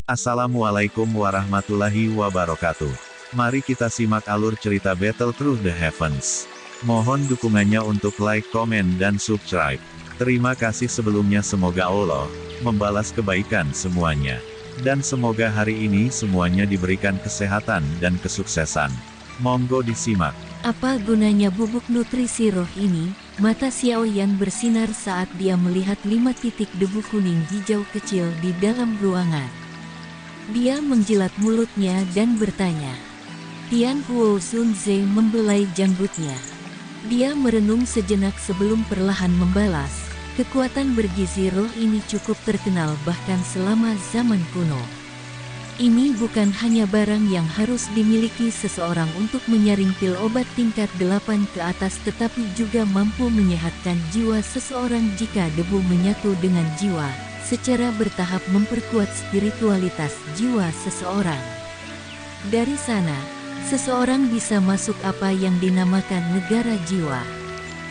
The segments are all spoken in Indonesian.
Assalamualaikum warahmatullahi wabarakatuh. Mari kita simak alur cerita Battle Through the Heavens. Mohon dukungannya untuk like, komen, dan subscribe. Terima kasih sebelumnya, semoga Allah membalas kebaikan semuanya. Dan semoga hari ini semuanya diberikan kesehatan dan kesuksesan. Monggo disimak. Apa gunanya bubuk nutrisi roh ini? Mata Xiaoyan bersinar saat dia melihat 5 titik debu kuning hijau kecil di dalam ruangan. Dia menjilat mulutnya dan bertanya. Tian Huo Sunze membelai janggutnya. Dia merenung sejenak sebelum perlahan membalas. Kekuatan bergizi roh ini cukup terkenal bahkan selama zaman kuno. Ini bukan hanya barang yang harus dimiliki seseorang untuk menyaring pil obat tingkat 8 ke atas, tetapi juga mampu menyehatkan jiwa seseorang jika debu menyatu dengan jiwa, secara bertahap memperkuat spiritualitas jiwa seseorang. Dari sana, seseorang bisa masuk apa yang dinamakan negara jiwa.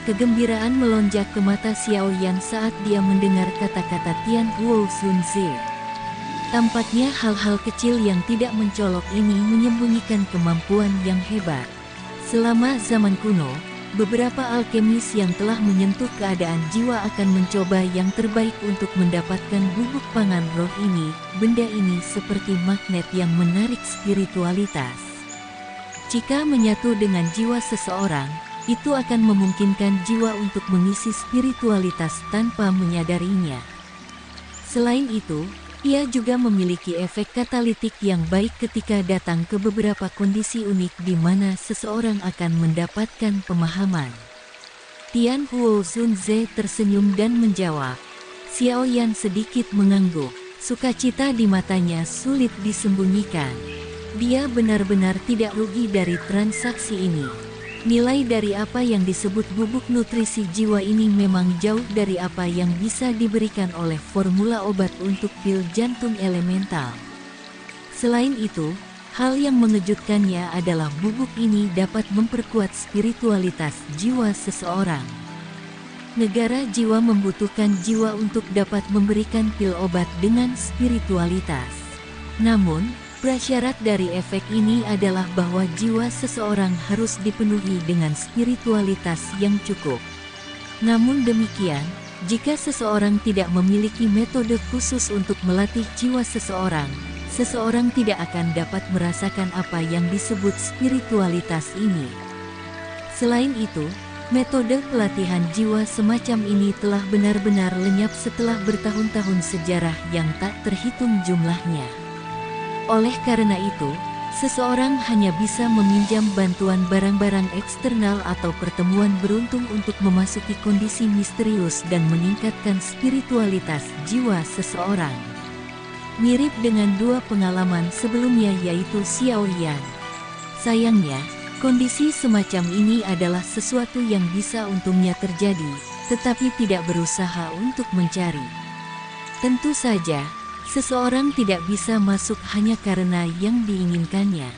Kegembiraan melonjak ke mata Xiaoyan saat dia mendengar kata-kata Tian Huo Sunze. Tampaknya hal-hal kecil yang tidak mencolok ini menyembunyikan kemampuan yang hebat. Selama zaman kuno, beberapa alkemis yang telah menyentuh keadaan jiwa akan mencoba yang terbaik untuk mendapatkan bubuk pangan roh ini. Benda ini seperti magnet yang menarik spiritualitas. Jika menyatu dengan jiwa seseorang, itu akan memungkinkan jiwa untuk mengisi spiritualitas tanpa menyadarinya. Selain itu, ia juga memiliki efek katalitik yang baik ketika datang ke beberapa kondisi unik di mana seseorang akan mendapatkan pemahaman. Tian Huo Sunze tersenyum dan menjawab. Xiaoyan sedikit mengangguk. Sukacita di matanya sulit disembunyikan. Dia benar-benar tidak rugi dari transaksi ini. Nilai dari apa yang disebut bubuk nutrisi jiwa ini memang jauh dari apa yang bisa diberikan oleh formula obat untuk pil jantung elemental. Selain itu, hal yang mengejutkannya adalah bubuk ini dapat memperkuat spiritualitas jiwa seseorang. Negara jiwa membutuhkan jiwa untuk dapat memberikan pil obat dengan spiritualitas. Namun, prasyarat dari efek ini adalah bahwa jiwa seseorang harus dipenuhi dengan spiritualitas yang cukup. Namun demikian, jika seseorang tidak memiliki metode khusus untuk melatih jiwa seseorang, seseorang tidak akan dapat merasakan apa yang disebut spiritualitas ini. Selain itu, metode pelatihan jiwa semacam ini telah benar-benar lenyap setelah bertahun-tahun sejarah yang tak terhitung jumlahnya. Oleh karena itu, seseorang hanya bisa meminjam bantuan barang-barang eksternal atau pertemuan beruntung untuk memasuki kondisi misterius dan meningkatkan spiritualitas jiwa seseorang. Mirip dengan dua pengalaman sebelumnya yaitu Xiaoyan. Sayangnya, kondisi semacam ini adalah sesuatu yang bisa untungnya terjadi, tetapi tidak berusaha untuk mencari. Tentu saja, seseorang tidak bisa masuk hanya karena yang diinginkannya.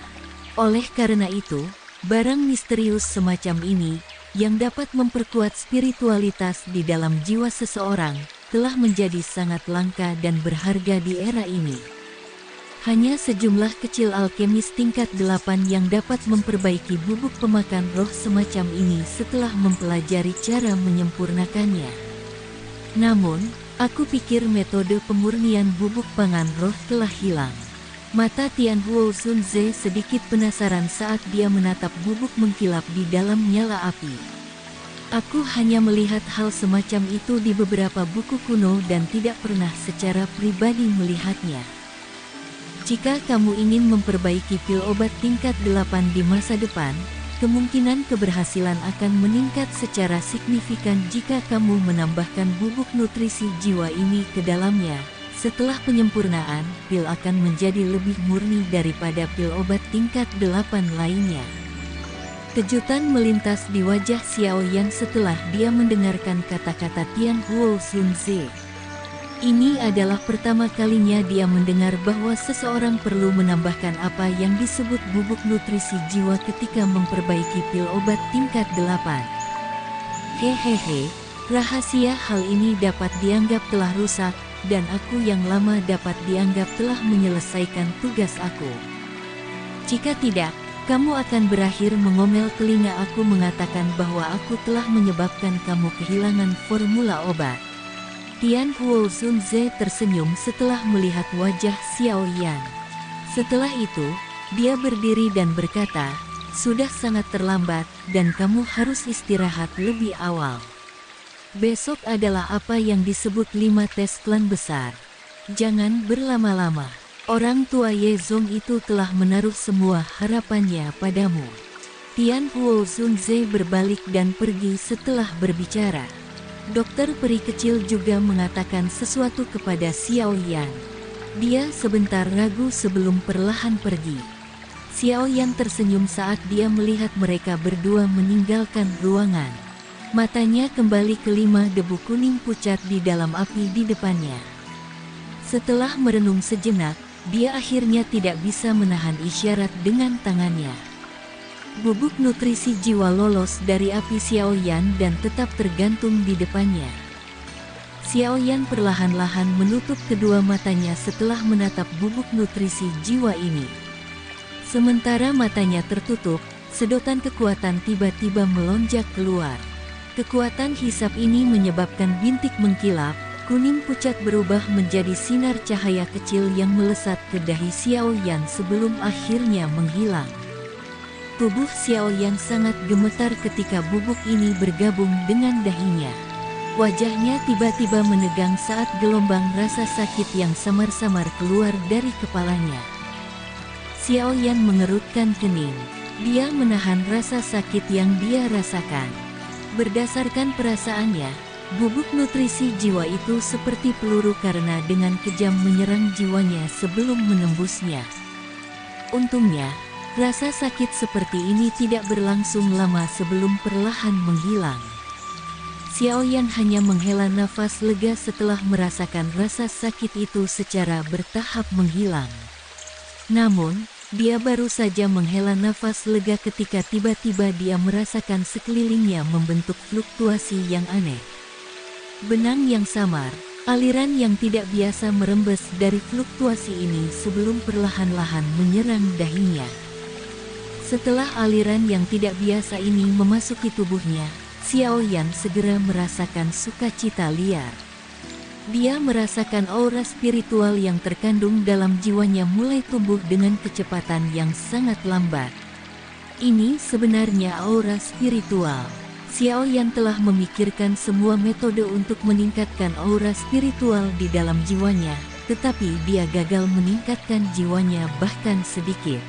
Oleh karena itu, barang misterius semacam ini, yang dapat memperkuat spiritualitas di dalam jiwa seseorang, telah menjadi sangat langka dan berharga di era ini. Hanya sejumlah kecil alkemis tingkat 8 yang dapat memperbaiki bubuk pemakan roh semacam ini setelah mempelajari cara menyempurnakannya. Namun, aku pikir metode pemurnian bubuk pangan roh telah hilang. Mata Tian Huo Sunze sedikit penasaran saat dia menatap bubuk mengkilap di dalam nyala api. Aku hanya melihat hal semacam itu di beberapa buku kuno dan tidak pernah secara pribadi melihatnya. Jika kamu ingin memperbaiki pil obat tingkat 8 di masa depan, kemungkinan keberhasilan akan meningkat secara signifikan jika kamu menambahkan bubuk nutrisi jiwa ini ke dalamnya. Setelah penyempurnaan, pil akan menjadi lebih murni daripada pil obat tingkat 8 lainnya. Kejutan melintas di wajah Xiaoyan setelah dia mendengarkan kata-kata Tian Huo Sunze. Ini adalah pertama kalinya dia mendengar bahwa seseorang perlu menambahkan apa yang disebut bubuk nutrisi jiwa ketika memperbaiki pil obat tingkat 8. Hehehe, rahasia hal ini dapat dianggap telah rusak, dan aku yang lama dapat dianggap telah menyelesaikan tugas aku. Jika tidak, kamu akan berakhir mengomel telinga aku mengatakan bahwa aku telah menyebabkan kamu kehilangan formula obat. Tian Huo Zunze tersenyum setelah melihat wajah Xiao Yan. Setelah itu, dia berdiri dan berkata, sudah sangat terlambat, dan kamu harus istirahat lebih awal. Besok adalah apa yang disebut 5 tes klan besar. Jangan berlama-lama. Orang tua Ye Zong itu telah menaruh semua harapannya padamu. Tian Huo Zunze berbalik dan pergi setelah berbicara. Dokter peri kecil juga mengatakan sesuatu kepada Xiao Yan. Dia sebentar ragu sebelum perlahan pergi. Xiao Yan tersenyum saat dia melihat mereka berdua meninggalkan ruangan. Matanya kembali ke 5 debu kuning pucat di dalam api di depannya. Setelah merenung sejenak, dia akhirnya tidak bisa menahan isyarat dengan tangannya. Bubuk nutrisi jiwa lolos dari api Xiao Yan dan tetap tergantung di depannya. Xiao Yan perlahan-lahan menutup kedua matanya setelah menatap bubuk nutrisi jiwa ini. Sementara matanya tertutup, sedotan kekuatan tiba-tiba melonjak keluar. Kekuatan hisap ini menyebabkan bintik mengkilap, kuning pucat berubah menjadi sinar cahaya kecil yang melesat ke dahi Xiao Yan sebelum akhirnya menghilang. Tubuh Xiao Yan sangat gemetar ketika bubuk ini bergabung dengan dahinya. Wajahnya tiba-tiba menegang saat gelombang rasa sakit yang samar-samar keluar dari kepalanya. Xiao Yan mengerutkan kening. Dia menahan rasa sakit yang dia rasakan. Berdasarkan perasaannya, bubuk nutrisi jiwa itu seperti peluru karena dengan kejam menyerang jiwanya sebelum menembusnya. Untungnya, rasa sakit seperti ini tidak berlangsung lama sebelum perlahan menghilang. Xiao Yan hanya menghela nafas lega setelah merasakan rasa sakit itu secara bertahap menghilang. Namun, dia baru saja menghela nafas lega ketika tiba-tiba dia merasakan sekelilingnya membentuk fluktuasi yang aneh. Benang yang samar, aliran yang tidak biasa merembes dari fluktuasi ini sebelum perlahan-lahan menyerang dahinya. Setelah aliran yang tidak biasa ini memasuki tubuhnya, Xiao Yan segera merasakan sukacita liar. Dia merasakan aura spiritual yang terkandung dalam jiwanya mulai tumbuh dengan kecepatan yang sangat lambat. Ini sebenarnya aura spiritual. Xiao Yan telah memikirkan semua metode untuk meningkatkan aura spiritual di dalam jiwanya, tetapi dia gagal meningkatkan jiwanya bahkan sedikit.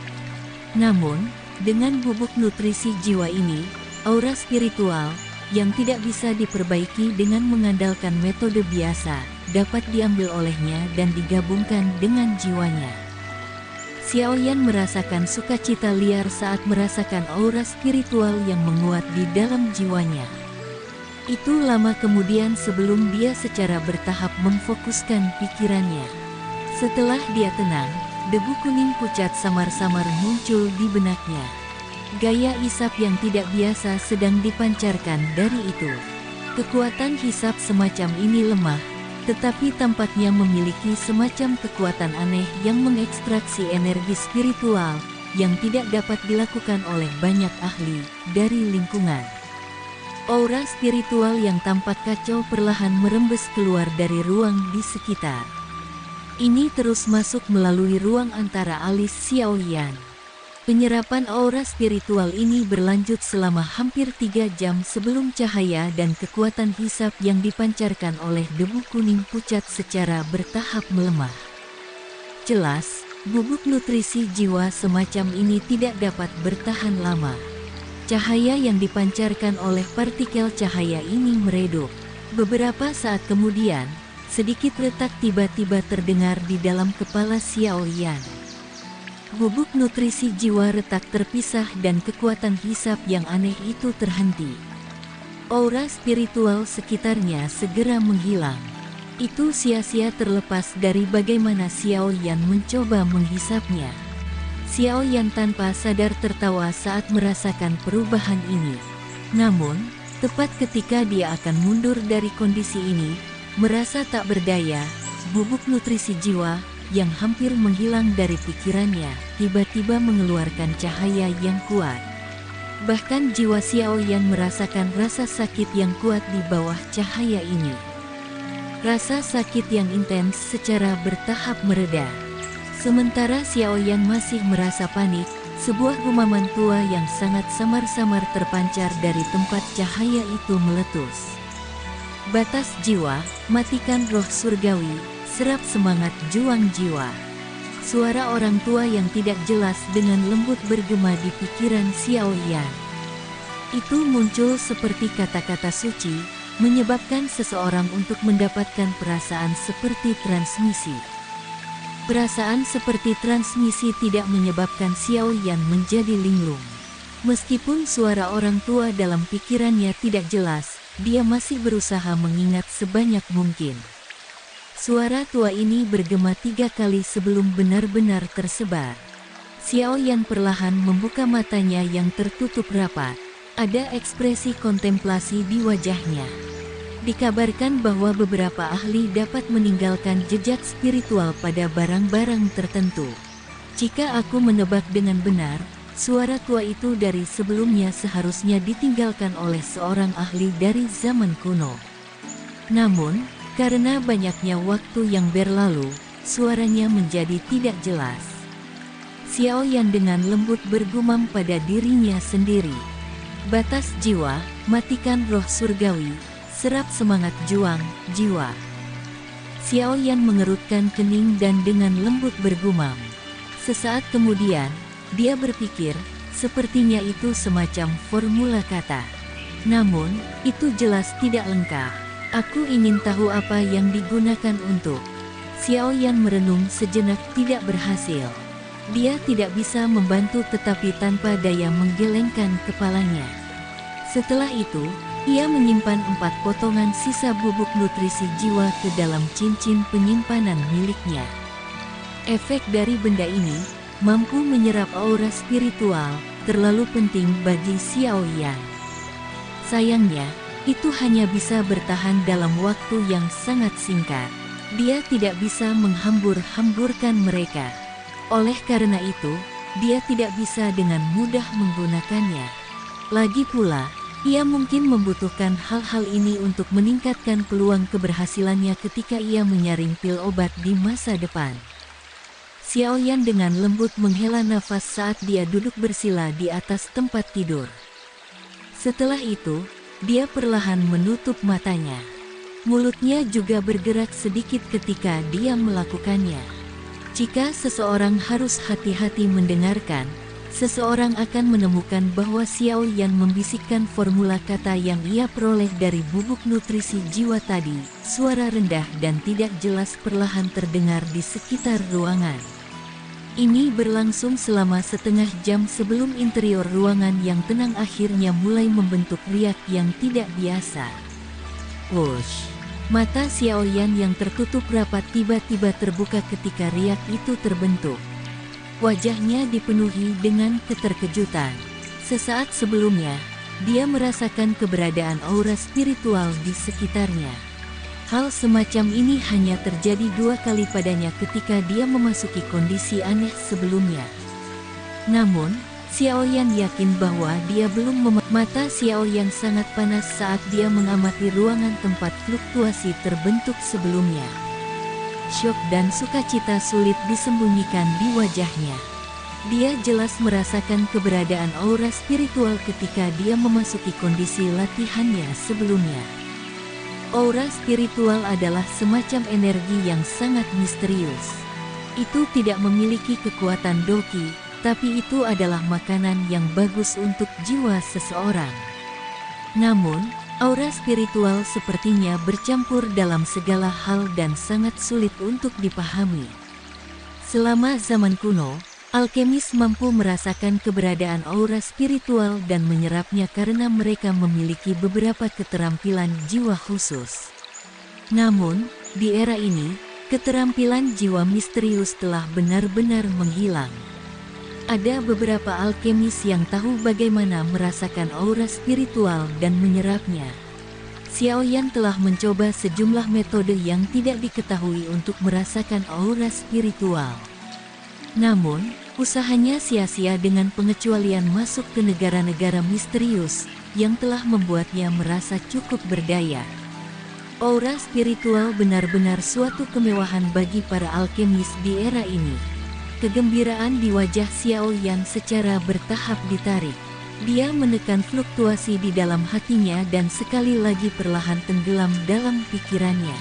Namun, dengan bubuk nutrisi jiwa ini, aura spiritual yang tidak bisa diperbaiki dengan mengandalkan metode biasa, dapat diambil olehnya dan digabungkan dengan jiwanya. Xiao Yan merasakan sukacita liar saat merasakan aura spiritual yang menguat di dalam jiwanya. Itu lama kemudian sebelum dia secara bertahap memfokuskan pikirannya. Setelah dia tenang, debu kuning pucat samar-samar muncul di benaknya. Gaya isap yang tidak biasa sedang dipancarkan dari itu. Kekuatan hisap semacam ini lemah, tetapi tampaknya memiliki semacam kekuatan aneh yang mengekstraksi energi spiritual yang tidak dapat dilakukan oleh banyak ahli dari lingkungan. Aura spiritual yang tampak kacau perlahan merembes keluar dari ruang di sekitar. Ini terus masuk melalui ruang antara alis Xiao Yan. Penyerapan aura spiritual ini berlanjut selama hampir 3 jam sebelum cahaya dan kekuatan hisap yang dipancarkan oleh debu kuning pucat secara bertahap melemah. Jelas, bubuk nutrisi jiwa semacam ini tidak dapat bertahan lama. Cahaya yang dipancarkan oleh partikel cahaya ini meredup. Beberapa saat kemudian, sedikit retak tiba-tiba terdengar di dalam kepala Xiao Yan. Bubuk nutrisi jiwa retak terpisah dan kekuatan hisap yang aneh itu terhenti. Aura spiritual sekitarnya segera menghilang. Itu sia-sia terlepas dari bagaimana Xiao Yan mencoba menghisapnya. Xiao Yan tanpa sadar tertawa saat merasakan perubahan ini. Namun, tepat ketika dia akan mundur dari kondisi ini, merasa tak berdaya, bubuk nutrisi jiwa yang hampir menghilang dari pikirannya, tiba-tiba mengeluarkan cahaya yang kuat. Bahkan jiwa Xiaoyan merasakan rasa sakit yang kuat di bawah cahaya ini. Rasa sakit yang intens secara bertahap mereda. Sementara Xiaoyan masih merasa panik, sebuah gumaman tua yang sangat samar-samar terpancar dari tempat cahaya itu meletus. Batas jiwa, matikan roh surgawi. Serap semangat juang jiwa. Suara orang tua yang tidak jelas dengan lembut bergema di pikiran Xiaoyan. Itu muncul seperti kata-kata suci, menyebabkan seseorang untuk mendapatkan perasaan seperti transmisi. Perasaan seperti transmisi tidak menyebabkan Xiaoyan menjadi linglung. Meskipun suara orang tua dalam pikirannya tidak jelas, dia masih berusaha mengingat sebanyak mungkin. Suara tua ini bergema 3 kali sebelum benar-benar tersebar. Xiaoyan perlahan membuka matanya yang tertutup rapat. Ada ekspresi kontemplasi di wajahnya. Dikabarkan bahwa beberapa ahli dapat meninggalkan jejak spiritual pada barang-barang tertentu. Jika aku menebak dengan benar, suara tua itu dari sebelumnya seharusnya ditinggalkan oleh seorang ahli dari zaman kuno. Namun, karena banyaknya waktu yang berlalu, suaranya menjadi tidak jelas. Xiaoyan dengan lembut bergumam pada dirinya sendiri. Batas jiwa, matikan roh surgawi, serap semangat juang jiwa. Xiaoyan mengerutkan kening dan dengan lembut bergumam. Sesaat kemudian, dia berpikir, sepertinya itu semacam formula kata. Namun, itu jelas tidak lengkap. Aku ingin tahu apa yang digunakan untuk. Xiaoyan merenung sejenak tidak berhasil. Dia tidak bisa membantu tetapi tanpa daya menggelengkan kepalanya. Setelah itu, ia menyimpan 4 potongan sisa bubuk nutrisi jiwa ke dalam cincin penyimpanan miliknya. Efek dari benda ini mampu menyerap aura spiritual, terlalu penting bagi Xiaoyan. Sayangnya, itu hanya bisa bertahan dalam waktu yang sangat singkat. Dia tidak bisa menghambur-hamburkan mereka. Oleh karena itu, dia tidak bisa dengan mudah menggunakannya. Lagi pula, ia mungkin membutuhkan hal-hal ini untuk meningkatkan peluang keberhasilannya ketika ia menyaring pil obat di masa depan. Xiaoyan dengan lembut menghela nafas saat dia duduk bersila di atas tempat tidur. Setelah itu, dia perlahan menutup matanya. Mulutnya juga bergerak sedikit ketika dia melakukannya. Jika seseorang harus hati-hati mendengarkan, seseorang akan menemukan bahwa Xiaoyan membisikkan formula kata yang ia peroleh dari bubuk nutrisi jiwa tadi. Suara rendah dan tidak jelas perlahan terdengar di sekitar ruangan. Ini berlangsung selama setengah jam sebelum interior ruangan yang tenang akhirnya mulai membentuk riak yang tidak biasa. Whoosh! Mata Xiaoyan yang tertutup rapat tiba-tiba terbuka ketika riak itu terbentuk. Wajahnya dipenuhi dengan keterkejutan. Sesaat sebelumnya, dia merasakan keberadaan aura spiritual di sekitarnya. Hal semacam ini hanya terjadi 2 kali padanya ketika dia memasuki kondisi aneh sebelumnya. Namun, Xiaoyan yakin bahwa dia belum mata Xiaoyan sangat panas saat dia mengamati ruangan tempat fluktuasi terbentuk sebelumnya. Syok dan sukacita sulit disembunyikan di wajahnya. Dia jelas merasakan keberadaan aura spiritual ketika dia memasuki kondisi latihannya sebelumnya. Aura spiritual adalah semacam energi yang sangat misterius. Itu tidak memiliki kekuatan doki, tapi itu adalah makanan yang bagus untuk jiwa seseorang. Namun, aura spiritual sepertinya bercampur dalam segala hal dan sangat sulit untuk dipahami. Selama zaman kuno, alkemis mampu merasakan keberadaan aura spiritual dan menyerapnya karena mereka memiliki beberapa keterampilan jiwa khusus. Namun, di era ini, keterampilan jiwa misterius telah benar-benar menghilang. Ada beberapa alkemis yang tahu bagaimana merasakan aura spiritual dan menyerapnya. Xiaoyan telah mencoba sejumlah metode yang tidak diketahui untuk merasakan aura spiritual. Namun, usahanya sia-sia dengan pengecualian masuk ke negara-negara misterius, yang telah membuatnya merasa cukup berdaya. Aura spiritual benar-benar suatu kemewahan bagi para alkemis di era ini. Kegembiraan di wajah Xiaoyan secara bertahap ditarik. Dia menekan fluktuasi di dalam hatinya dan sekali lagi perlahan tenggelam dalam pikirannya.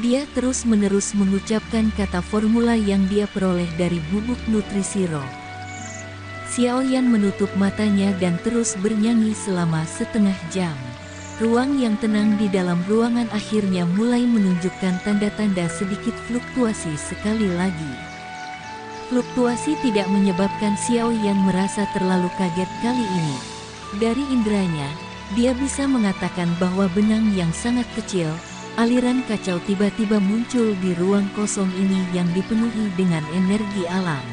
Dia terus-menerus mengucapkan kata formula yang dia peroleh dari bubuk nutrisi roh. Xiaoyan menutup matanya dan terus bernyanyi selama setengah jam. Ruang yang tenang di dalam ruangan akhirnya mulai menunjukkan tanda-tanda sedikit fluktuasi sekali lagi. Fluktuasi tidak menyebabkan Xiaoyan merasa terlalu kaget kali ini. Dari inderanya, dia bisa mengatakan bahwa benang yang sangat kecil, aliran kacau tiba-tiba muncul di ruang kosong ini yang dipenuhi dengan energi alam.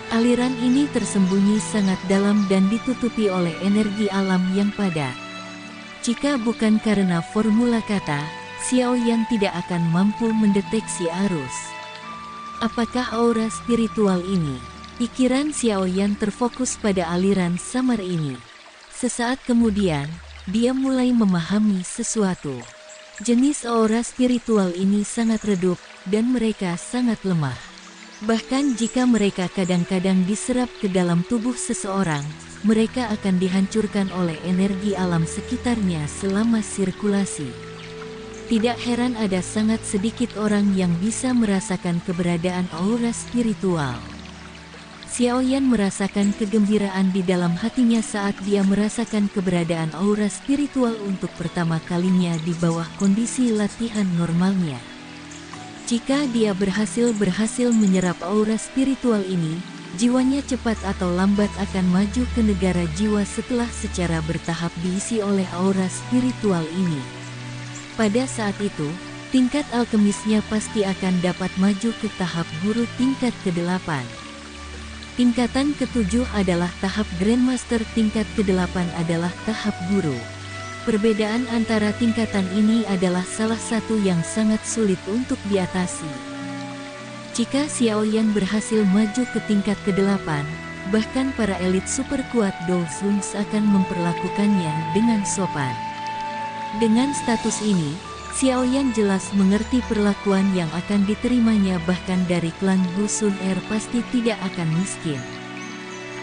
Aliran ini tersembunyi sangat dalam dan ditutupi oleh energi alam yang padat. Jika bukan karena formula kata, Xiaoyan tidak akan mampu mendeteksi arus. Apakah aura spiritual ini? Pikiran Xiaoyan terfokus pada aliran samar ini. Sesaat kemudian, dia mulai memahami sesuatu. Jenis aura spiritual ini sangat redup, dan mereka sangat lemah. Bahkan jika mereka kadang-kadang diserap ke dalam tubuh seseorang, mereka akan dihancurkan oleh energi alam sekitarnya selama sirkulasi. Tidak heran ada sangat sedikit orang yang bisa merasakan keberadaan aura spiritual. Xiaoyan merasakan kegembiraan di dalam hatinya saat dia merasakan keberadaan aura spiritual untuk pertama kalinya di bawah kondisi latihan normalnya. Jika dia berhasil menyerap aura spiritual ini, jiwanya cepat atau lambat akan maju ke negara jiwa setelah secara bertahap diisi oleh aura spiritual ini. Pada saat itu, tingkat alkemisnya pasti akan dapat maju ke tahap guru tingkat ke-8. Tingkatan ke-7 adalah tahap Grandmaster, tingkat ke-8 adalah tahap guru. Perbedaan antara tingkatan ini adalah salah satu yang sangat sulit untuk diatasi. Jika Xiaoyan berhasil maju ke tingkat ke-8, bahkan para elit super kuat Douzhuns akan memperlakukannya dengan sopan. Dengan status ini, Xiaoyan jelas mengerti perlakuan yang akan diterimanya, bahkan dari klan Gusun Er pasti tidak akan miskin.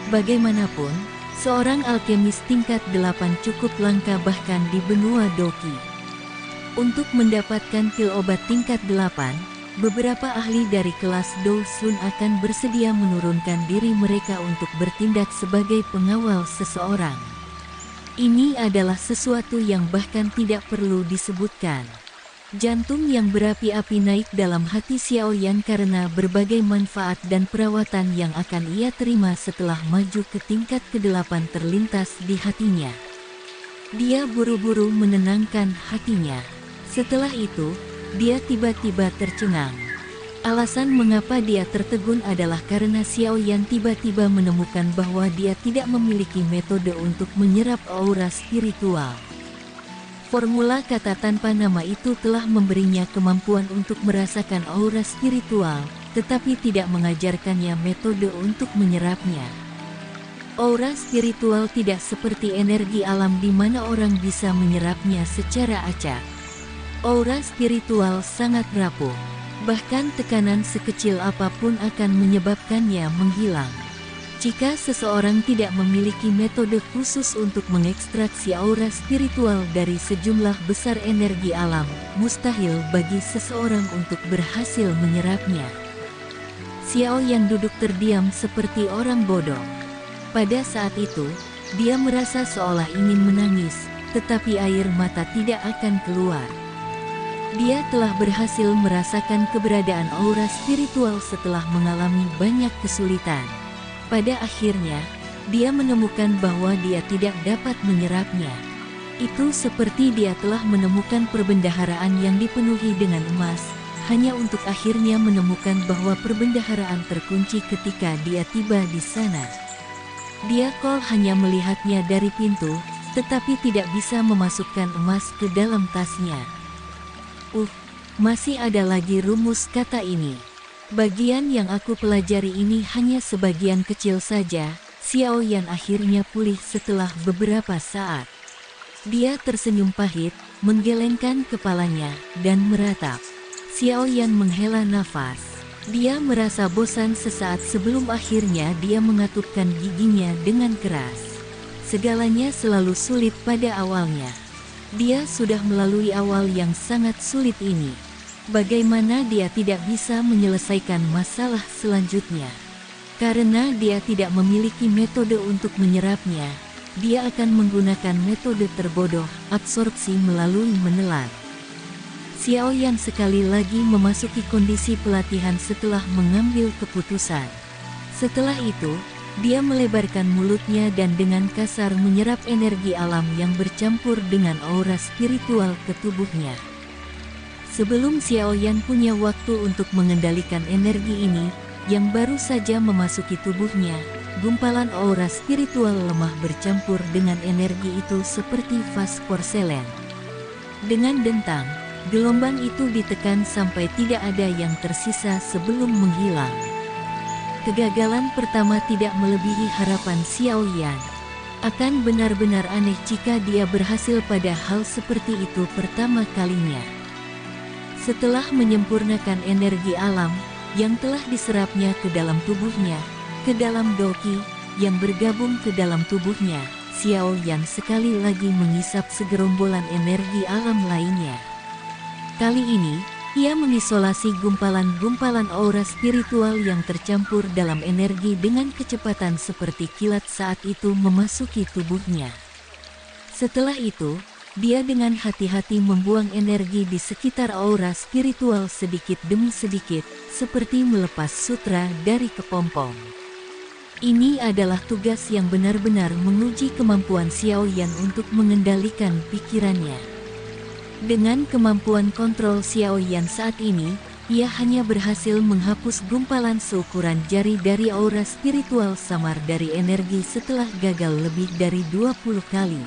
Bagaimanapun, seorang alkemis tingkat 8 cukup langka bahkan di benua Doki. Untuk mendapatkan pil obat tingkat 8, beberapa ahli dari kelas Douzhun akan bersedia menurunkan diri mereka untuk bertindak sebagai pengawal seseorang. Ini adalah sesuatu yang bahkan tidak perlu disebutkan. Jantung yang berapi-api naik dalam hati Xiaoyan karena berbagai manfaat dan perawatan yang akan ia terima setelah maju ke tingkat ke-8 terlintas di hatinya. Dia buru-buru menenangkan hatinya. Setelah itu, dia tiba-tiba tercengang. Alasan mengapa dia tertegun adalah karena Xiaoyan tiba-tiba menemukan bahwa dia tidak memiliki metode untuk menyerap aura spiritual. Formula kata tanpa nama itu telah memberinya kemampuan untuk merasakan aura spiritual, tetapi tidak mengajarkannya metode untuk menyerapnya. Aura spiritual tidak seperti energi alam di mana orang bisa menyerapnya secara acak. Aura spiritual sangat rapuh. Bahkan tekanan sekecil apapun akan menyebabkannya menghilang. Jika seseorang tidak memiliki metode khusus untuk mengekstraksi aura spiritual dari sejumlah besar energi alam, mustahil bagi seseorang untuk berhasil menyerapnya. Xiaoyan duduk terdiam seperti orang bodoh. Pada saat itu, dia merasa seolah ingin menangis, tetapi air mata tidak akan keluar. Dia telah berhasil merasakan keberadaan aura spiritual setelah mengalami banyak kesulitan. Pada akhirnya, dia menemukan bahwa dia tidak dapat menyerapnya. Itu seperti dia telah menemukan perbendaharaan yang dipenuhi dengan emas, hanya untuk akhirnya menemukan bahwa perbendaharaan terkunci ketika dia tiba di sana. Dia hanya melihatnya dari pintu, tetapi tidak bisa memasukkan emas ke dalam tasnya. Masih ada lagi rumus kata ini. Bagian yang aku pelajari ini hanya sebagian kecil saja. Xiao Yan akhirnya pulih setelah beberapa saat. Dia tersenyum pahit, menggelengkan kepalanya, dan meratap. Xiao Yan menghela nafas. Dia merasa bosan sesaat sebelum akhirnya dia mengatupkan giginya dengan keras. Segalanya selalu sulit pada awalnya. Dia sudah melalui awal yang sangat sulit ini. Bagaimana dia tidak bisa menyelesaikan masalah selanjutnya? Karena dia tidak memiliki metode untuk menyerapnya, dia akan menggunakan metode terbodoh, absorpsi melalui menelan. Xiao Yan sekali lagi memasuki kondisi pelatihan setelah mengambil keputusan. Setelah itu, dia melebarkan mulutnya dan dengan kasar menyerap energi alam yang bercampur dengan aura spiritual ke tubuhnya. Sebelum Xiao Yan punya waktu untuk mengendalikan energi ini, yang baru saja memasuki tubuhnya, gumpalan aura spiritual lemah bercampur dengan energi itu seperti vas porselen. Dengan dentang, gelombang itu ditekan sampai tidak ada yang tersisa sebelum menghilang. Kegagalan pertama tidak melebihi harapan Xiao Yan. Akan benar-benar aneh jika dia berhasil pada hal seperti itu pertama kalinya. Setelah menyempurnakan energi alam yang telah diserapnya ke dalam tubuhnya, ke dalam doki yang bergabung ke dalam tubuhnya, Xiao Yan sekali lagi menghisap segerombolan energi alam lainnya. Kali ini, ia mengisolasi gumpalan-gumpalan aura spiritual yang tercampur dalam energi dengan kecepatan seperti kilat saat itu memasuki tubuhnya. Setelah itu, dia dengan hati-hati membuang energi di sekitar aura spiritual sedikit demi sedikit, seperti melepas sutra dari kepompong. Ini adalah tugas yang benar-benar menguji kemampuan Xiao Yan untuk mengendalikan pikirannya. Dengan kemampuan kontrol Xiao Yan saat ini, ia hanya berhasil menghapus gumpalan seukuran jari dari aura spiritual samar dari energi setelah gagal lebih dari 20 kali.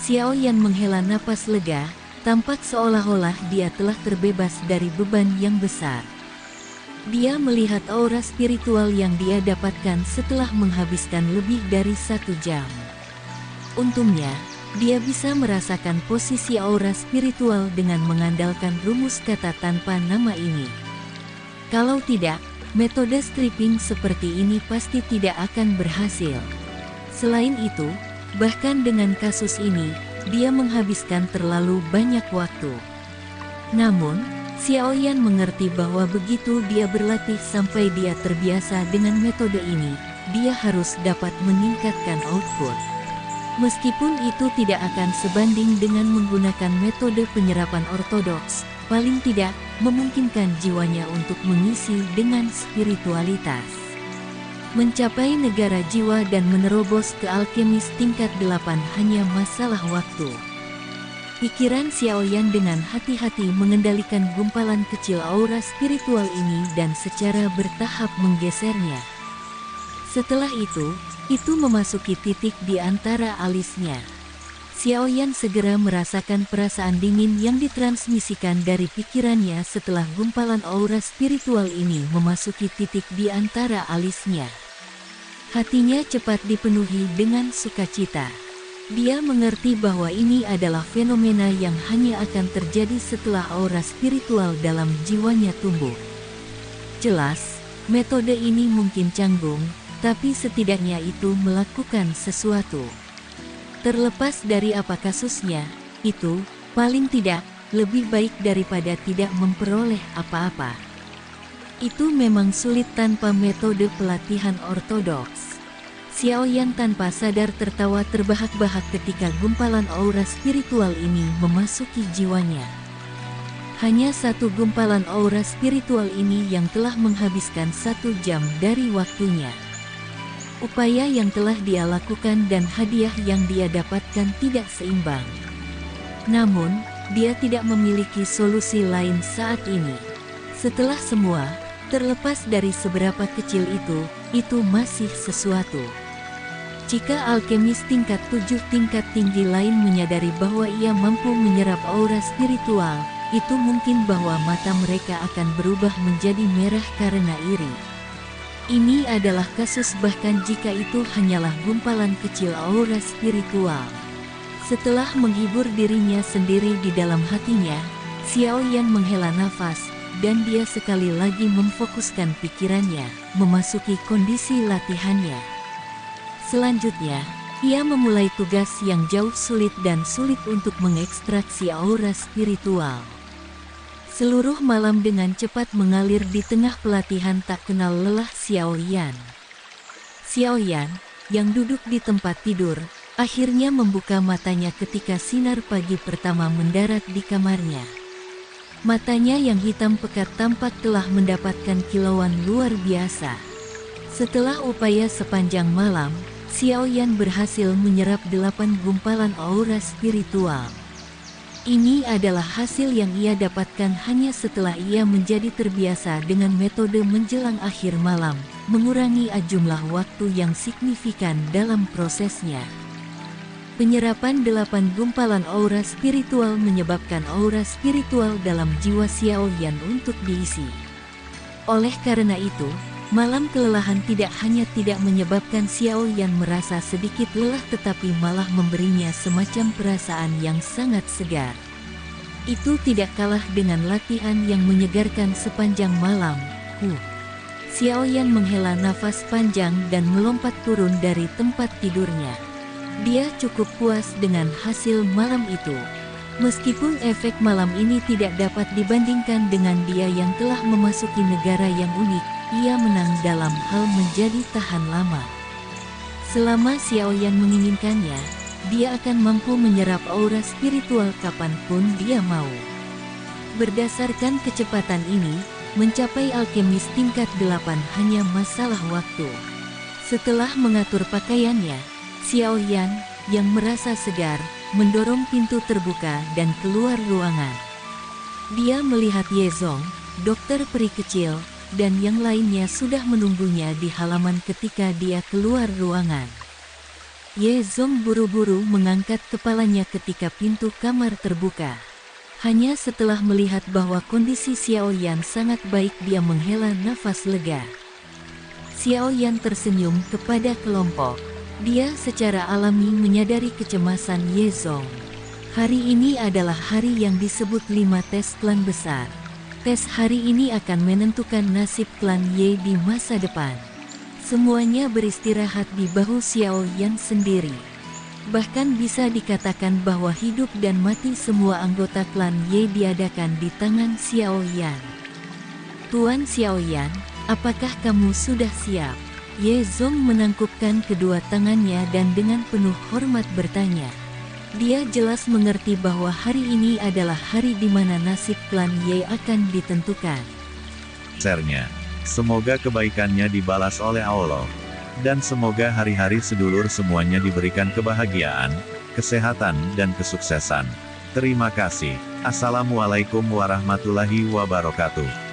Xiao Yan menghela napas lega, tampak seolah-olah dia telah terbebas dari beban yang besar. Dia melihat aura spiritual yang dia dapatkan setelah menghabiskan lebih dari 1 jam. Untungnya, dia bisa merasakan posisi aura spiritual dengan mengandalkan rumus kata tanpa nama ini. Kalau tidak, metode stripping seperti ini pasti tidak akan berhasil. Selain itu, bahkan dengan kasus ini, dia menghabiskan terlalu banyak waktu. Namun, Xiao Yan mengerti bahwa begitu dia berlatih sampai dia terbiasa dengan metode ini, dia harus dapat meningkatkan output. Meskipun itu tidak akan sebanding dengan menggunakan metode penyerapan ortodoks, paling tidak memungkinkan jiwanya untuk mengisi dengan spiritualitas. Mencapai negara jiwa dan menerobos ke alkemis tingkat 8 hanya masalah waktu. Pikiran Xiao Yan dengan hati-hati mengendalikan gumpalan kecil aura spiritual ini dan secara bertahap menggesernya. Setelah itu memasuki titik di antara alisnya. Xiao Yan segera merasakan perasaan dingin yang ditransmisikan dari pikirannya setelah gumpalan aura spiritual ini memasuki titik di antara alisnya. Hatinya cepat dipenuhi dengan sukacita. Dia mengerti bahwa ini adalah fenomena yang hanya akan terjadi setelah aura spiritual dalam jiwanya tumbuh. Jelas, metode ini mungkin canggung, tapi setidaknya itu melakukan sesuatu. Terlepas dari apa kasusnya, itu, paling tidak, lebih baik daripada tidak memperoleh apa-apa. Itu memang sulit tanpa metode pelatihan ortodoks. Xiao Yan tanpa sadar tertawa terbahak-bahak ketika gumpalan aura spiritual ini memasuki jiwanya. Hanya satu gumpalan aura spiritual ini yang telah menghabiskan 1 jam dari waktunya. Upaya yang telah dia lakukan dan hadiah yang dia dapatkan tidak seimbang. Namun, dia tidak memiliki solusi lain saat ini. Setelah semua, terlepas dari seberapa kecil itu masih sesuatu. Jika alkemis tingkat 7 tingkat tinggi lain menyadari bahwa ia mampu menyerap aura spiritual, itu mungkin bahwa mata mereka akan berubah menjadi merah karena iri. Ini adalah kasus bahkan jika itu hanyalah gumpalan kecil aura spiritual. Setelah menghibur dirinya sendiri di dalam hatinya, Xiao Yan menghela nafas, dan dia sekali lagi memfokuskan pikirannya, memasuki kondisi latihannya. Selanjutnya, ia memulai tugas yang jauh sulit dan sulit untuk mengekstraksi aura spiritual. Seluruh malam dengan cepat mengalir di tengah pelatihan tak kenal lelah Xiao Yan. Xiao Yan, yang duduk di tempat tidur, akhirnya membuka matanya ketika sinar pagi pertama mendarat di kamarnya. Matanya yang hitam pekat tampak telah mendapatkan kilauan luar biasa. Setelah upaya sepanjang malam, Xiao Yan berhasil menyerap 8 gumpalan aura spiritual. Ini adalah hasil yang ia dapatkan hanya setelah ia menjadi terbiasa dengan metode menjelang akhir malam, mengurangi jumlah waktu yang signifikan dalam prosesnya. Penyerapan 8 gumpalan aura spiritual menyebabkan aura spiritual dalam jiwa Xiao Yan untuk diisi. Oleh karena itu, malam kelelahan tidak hanya tidak menyebabkan Xiao Yan merasa sedikit lelah tetapi malah memberinya semacam perasaan yang sangat segar. Itu tidak kalah dengan latihan yang menyegarkan sepanjang malam. Xiao Yan menghela nafas panjang dan melompat turun dari tempat tidurnya. Dia cukup puas dengan hasil malam itu. Meskipun efek malam ini tidak dapat dibandingkan dengan dia yang telah memasuki negara yang unik, ia menang dalam hal menjadi tahan lama. Selama Xiao Yan menginginkannya, dia akan mampu menyerap aura spiritual kapanpun dia mau. Berdasarkan kecepatan ini, mencapai alkemis tingkat 8 hanya masalah waktu. Setelah mengatur pakaiannya, Xiao Yan, yang merasa segar, mendorong pintu terbuka dan keluar ruangan. Dia melihat Ye Zong, dokter peri kecil, dan yang lainnya sudah menunggunya di halaman ketika dia keluar ruangan. Ye Zong buru-buru mengangkat kepalanya ketika pintu kamar terbuka. Hanya setelah melihat bahwa kondisi Xiao Yan sangat baik dia menghela nafas lega. Xiao Yan tersenyum kepada kelompok. Dia secara alami menyadari kecemasan Ye Zong. Hari ini adalah hari yang disebut 5 tes klan besar. Tes hari ini akan menentukan nasib klan Ye di masa depan. Semuanya beristirahat di bahu Xiao Yan sendiri. Bahkan bisa dikatakan bahwa hidup dan mati semua anggota klan Ye diadakan di tangan Xiao Yan. Tuan Xiao Yan, apakah kamu sudah siap? Ye Zong menangkupkan kedua tangannya dan dengan penuh hormat bertanya. Dia jelas mengerti bahwa hari ini adalah hari di mana nasib klan Ye akan ditentukan. Sernya, semoga kebaikannya dibalas oleh Allah. Dan semoga hari-hari sedulur semuanya diberikan kebahagiaan, kesehatan dan kesuksesan. Terima kasih. Assalamualaikum warahmatullahi wabarakatuh.